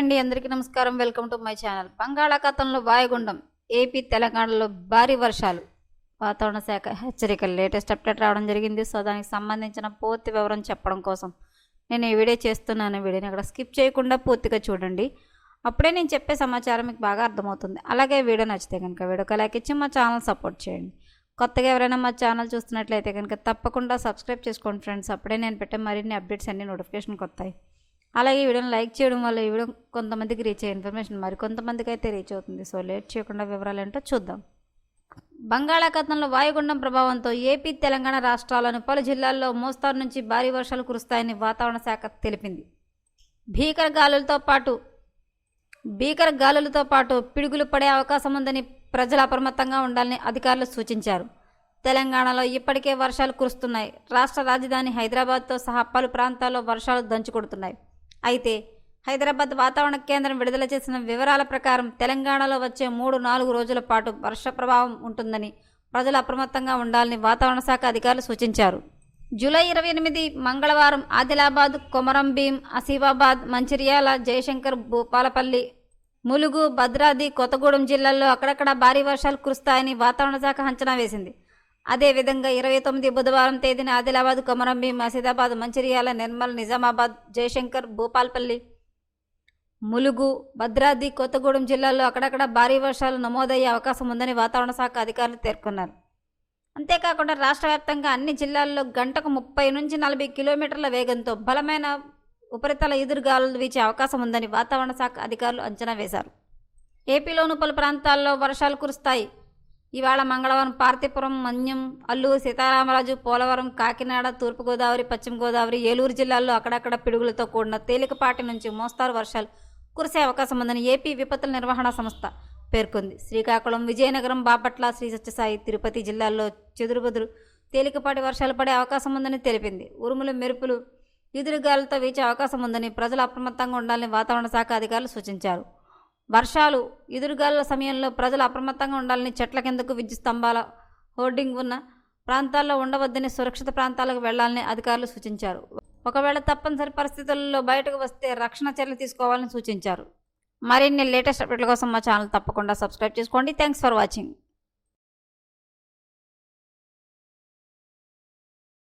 అండి, అందరికీ నమస్కారం. Welcome to my channel. బంగాళాఖాతంలో వాయుగుండం ఏపీ తెలంగాణలో భారీ వర్షాలు, వాతావరణ శాఖ హెచ్చరికలు లేటెస్ట్ అప్డేట్ రావడం జరిగింది. సో దానికి సంబంధించిన పూర్తి వివరం చెప్పడం కోసం నేను ఈ వీడియో చేస్తున్నాను. వీడియోని అక్కడ స్కిప్ చేయకుండా పూర్తిగా చూడండి, అప్పుడే నేను చెప్పే సమాచారం మీకు బాగా అర్థమవుతుంది. అలాగే వీడియో నచ్చితే కనుక వీడియోకి లైక్ ఇచ్చి మా ఛానల్ సపోర్ట్ చేయండి. కొత్తగా ఎవరైనా మా ఛానల్ చూస్తున్నట్లయితే కనుక తప్పకుండా సబ్స్క్రైబ్ చేసుకోండి ఫ్రెండ్స్. అప్పుడే నేను పెట్టే మరిన్ని అప్డేట్స్ అన్ని నోటిఫికేషన్కి వస్తాయి. అలాగే ఈ వీడియోని లైక్ చేయడం వల్ల ఈ వీడియో కొంతమందికి రీచ్ అయ్యే ఇన్ఫర్మేషన్ మరి కొంతమందికి అయితే రీచ్ అవుతుంది. సో లేట్ చేయకుండా వివరాలు ఏంటో చూద్దాం. బంగాళాఖాతంలో వాయుగుండం ప్రభావంతో ఏపీ తెలంగాణ రాష్ట్రాల్లోని పలు జిల్లాల్లో మోస్తారు నుంచి భారీ వర్షాలు కురుస్తాయని వాతావరణ శాఖ తెలిపింది. భీకర గాలులతో పాటు పిడుగులు పడే అవకాశం ఉందని ప్రజలు అప్రమత్తంగా ఉండాలని అధికారులు సూచించారు. తెలంగాణలో ఇప్పటికే వర్షాలు కురుస్తున్నాయి. రాష్ట్ర రాజధాని హైదరాబాద్తో సహా పలు ప్రాంతాల్లో వర్షాలు దంచుకొడుతున్నాయి. అయితే హైదరాబాద్ వాతావరణ కేంద్రం విడుదల చేసిన వివరాల ప్రకారం తెలంగాణలో వచ్చే 3-4 రోజుల పాటు వర్ష ప్రభావం ఉంటుందని ప్రజలు అప్రమత్తంగా ఉండాలని వాతావరణ శాఖ అధికారులు సూచించారు. జూలై 28 మంగళవారం ఆదిలాబాద్, కొమరంభీం, ఆసిఫాబాద్, మంచిర్యాల, జయశంకర్, భూపాలపల్లి, ములుగు, భద్రాద్రి కొత్తగూడెం జిల్లాల్లో అక్కడక్కడ భారీ వర్షాలు కురుస్తాయని వాతావరణ శాఖ అంచనా వేసింది. అదేవిధంగా 29 బుధవారం తేదీన ఆదిలాబాద్, కొమరంభీం, ఆసిఫాబాద్, మంచిర్యాల, నిర్మల్, నిజామాబాద్, జయశంకర్, భూపాలపల్లి, ములుగు, భద్రాద్రి కొత్తగూడెం జిల్లాల్లో అక్కడక్కడ భారీ వర్షాలు నమోదయ్యే అవకాశం ఉందని వాతావరణ శాఖ అధికారులు పేర్కొన్నారు. అంతేకాకుండా రాష్ట్ర వ్యాప్తంగా అన్ని జిల్లాల్లో గంటకు 30 నుంచి 40 కిలోమీటర్ల వేగంతో బలమైన ఉపరితల ఎదురుగాలులు వీచే అవకాశం ఉందని వాతావరణ శాఖ అధికారులు అంచనా వేశారు. ఏపీలోని పలు ప్రాంతాల్లో వర్షాలు కురుస్తాయి. ఇవాళ మంగళవారం పార్తీపురం, మన్యం, అల్లూరు సీతారామరాజు, పోలవరం, కాకినాడ, తూర్పుగోదావరి, పశ్చిమ గోదావరి, ఏలూరు జిల్లాల్లో అక్కడక్కడ పిడుగులతో కూడిన తేలికపాటి నుంచి మోస్తారు వర్షాలు కురిసే అవకాశం ఉందని ఏపీ విపత్తుల నిర్వహణ సంస్థ పేర్కొంది. శ్రీకాకుళం, విజయనగరం, బాపట్ల, శ్రీ సత్యసాయి, తిరుపతి జిల్లాల్లో చెదురుబెదురు తేలికపాటి వర్షాలు పడే అవకాశం ఉందని తెలిపింది. ఉరుములు, మెరుపులు, ఎదురుగాలులతో వీచే అవకాశం ఉందని ప్రజలు అప్రమత్తంగా ఉండాలని వాతావరణ శాఖ అధికారులు సూచించారు. వర్షాలు, ఎదురుగాలుల సమయంలో ప్రజలు అప్రమత్తంగా ఉండాలని, చెట్ల కిందకు, విద్యుత్ స్తంభాల హోర్డింగ్ ఉన్న ప్రాంతాల్లో ఉండవద్దని, సురక్షిత ప్రాంతాలకు వెళ్లాలని అధికారులు సూచించారు. ఒకవేళ తప్పనిసరి పరిస్థితుల్లో బయటకు వస్తే రక్షణ చర్యలు తీసుకోవాలని సూచించారు. మరిన్ని లేటెస్ట్ అప్డేట్ల కోసం మా ఛానల్ తప్పకుండా సబ్స్క్రైబ్ చేసుకోండి. Thanks for watching.